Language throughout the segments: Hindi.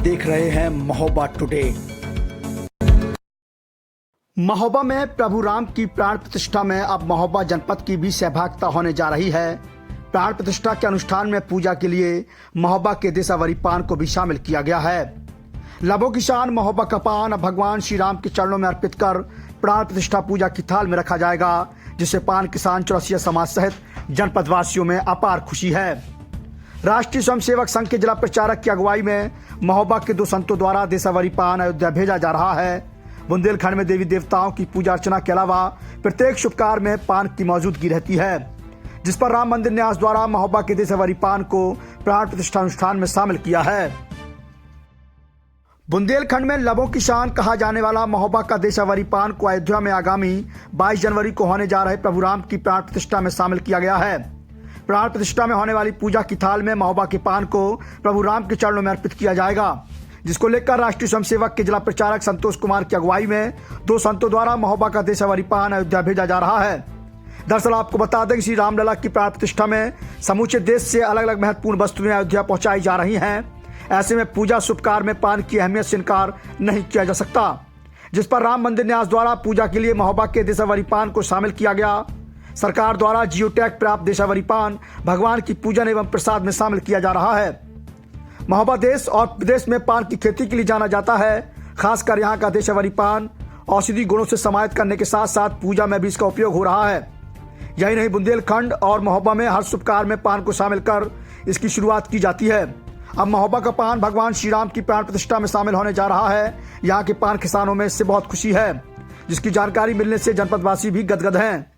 देख रहे हैं महोबा टुडे। महोबा में प्रभु राम की प्राण प्रतिष्ठा में अब महोबा जनपद की भी सहभागिता होने जा रही है। प्राण प्रतिष्ठा के अनुष्ठान में पूजा के लिए महोबा के देसावरी पान को भी शामिल किया गया है। लबों की शान महोबा का पान अब भगवान श्री राम के चरणों में अर्पित कर प्राण प्रतिष्ठा पूजा की थाल में रखा जाएगा, जिससे पान किसान चौरसिया समाज सहित जनपद वासियों में अपार खुशी है। राष्ट्रीय स्वयंसेवक संघ के जिला प्रचारक की अगुवाई में महोबा के 2 संतों द्वारा देसावरी पान अयोध्या भेजा जा रहा है। बुंदेलखंड में देवी देवताओं की पूजा अर्चना के अलावा प्रत्येक शुभ कार्य में पान की मौजूदगी रहती है, जिस पर राम मंदिर न्यास द्वारा महोबा के देसावरी पान को प्राण प्रतिष्ठा अनुष्ठान में शामिल किया है। बुंदेलखंड में लबों की शान कहा जाने वाला महोबा का देसावरी पान को अयोध्या में आगामी 22 जनवरी को होने जा रहे प्रभु राम की प्राण प्रतिष्ठा में शामिल किया गया है। प्राण प्रतिष्ठा में होने वाली पूजा की थाल में महोबा के पान को प्रभु राम के चरणों में अर्पित किया जाएगा, जिसको लेकर राष्ट्रीय स्वयंसेवक के जिला प्रचारक संतोष कुमार की अगुवाई में 2 संतों द्वारा महोबा का देसावरी पान अयोध्या भेजा जा रहा है। दरअसल आपको बता दें कि श्री रामलला की प्राण प्रतिष्ठा में समूचे देश से अलग अलग महत्वपूर्ण वस्तुएं अयोध्या पहुंचाई जा रही हैं। ऐसे में पूजा शुभ कार्य में पान की अहमियत से इनकार नहीं किया जा सकता, जिस पर राम मंदिर न्यास द्वारा पूजा के लिए महोबा के देसावरी पान को शामिल किया गया। सरकार द्वारा जियो टैग प्राप्त देसावरी पान भगवान की पूजन एवं प्रसाद में शामिल किया जा रहा है। महोबा देश और विदेश में पान की खेती के लिए जाना जाता है। खासकर यहाँ का देसावरी पान औषधि गुणों से समाहित करने के साथ साथ पूजा में भी इसका उपयोग हो रहा है। यही नहीं, बुंदेलखंड और महोबा में हर शुभ कार्य में पान को शामिल कर इसकी शुरुआत की जाती है। अब महोबा का पान भगवान श्री राम की प्राण प्रतिष्ठा में शामिल होने जा रहा है। यहाँ के पान किसानों में इससे बहुत खुशी है, जिसकी जानकारी मिलने से जनपदवासी भी गदगद हैं।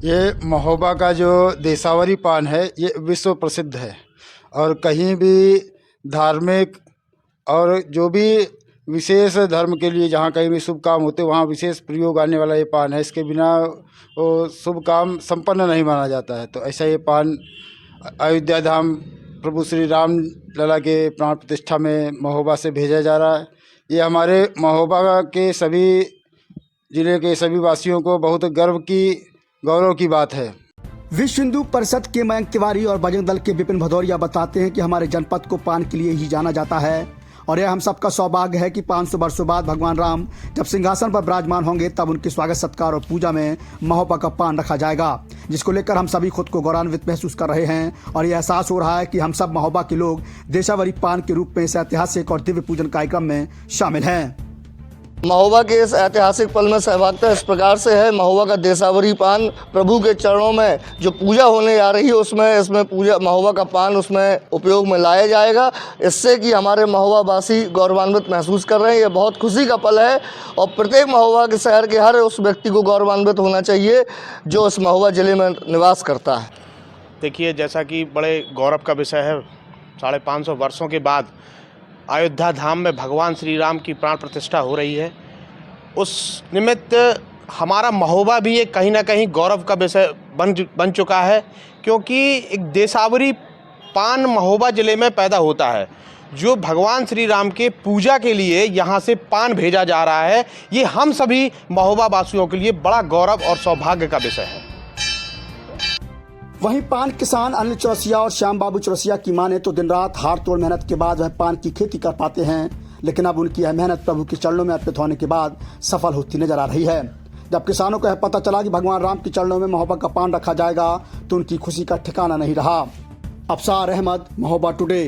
ये महोबा का जो देसावरी पान है ये विश्व प्रसिद्ध है और कहीं भी धार्मिक और जो भी विशेष धर्म के लिए जहाँ कहीं भी शुभ काम होते वहाँ विशेष प्रयोग आने वाला ये पान है। इसके बिना वो शुभ काम संपन्न नहीं माना जाता है। तो ऐसा ये पान अयोध्या धाम प्रभु श्री राम लला के प्राण प्रतिष्ठा में महोबा से भेजा जा रहा है। ये हमारे महोबा के सभी जिले के सभी वासियों को बहुत गौरव की बात है। विश्व हिंदू परिषद के मयंक तिवारी और बजरंग दल के विपिन भदौरिया बताते हैं कि हमारे जनपद को पान के लिए ही जाना जाता है और यह हम सबका सौभाग्य है कि 500 वर्षों बाद भगवान राम जब सिंहासन पर विराजमान होंगे तब उनके स्वागत सत्कार और पूजा में महोबा का पान रखा जाएगा, जिसको लेकर हम सभी खुद को गौरवान्वित महसूस कर रहे हैं और यह एहसास हो रहा है कि हम सब महोबा के लोग देसावरी पान के रूप में इस ऐतिहासिक और दिव्य पूजन कार्यक्रम में शामिल हैं। महोबा के इस ऐतिहासिक पल में सहभागिता इस प्रकार से है। महोबा का देसावरी पान प्रभु के चरणों में जो पूजा होने जा रही है इसमें पूजा महोबा का पान उसमें उपयोग में लाया जाएगा, इससे कि हमारे महोबा वासी गौरवान्वित महसूस कर रहे हैं। ये बहुत खुशी का पल है और प्रत्येक महोबा के शहर के हर उस व्यक्ति को गौरवान्वित होना चाहिए जो इस महोबा जिले में निवास करता है। देखिए, जैसा कि बड़े गौरव का विषय है, 550 वर्षों के बाद अयोध्या धाम में भगवान श्री राम की प्राण प्रतिष्ठा हो रही है। उस निमित्त हमारा महोबा भी एक कहीं ना कहीं गौरव का विषय बन चुका है, क्योंकि एक देसावरी पान महोबा ज़िले में पैदा होता है जो भगवान श्री राम के पूजा के लिए यहाँ से पान भेजा जा रहा है। ये हम सभी महोबा वासियों के लिए बड़ा गौरव और सौभाग्य का विषय है। वहीं पान किसान अनिल चौरसिया और श्याम बाबू चौरसिया की माने तो दिन रात हाड़ तोड़ मेहनत के बाद वह पान की खेती कर पाते हैं, लेकिन अब उनकी यह मेहनत प्रभु के चरणों में अर्पित होने के बाद सफल होती नजर आ रही है। जब किसानों को यह पता चला कि भगवान राम के चरणों में महोबा का पान रखा जाएगा तो उनकी खुशी का ठिकाना नहीं रहा। अफसार अहमद, महोबा टुडे।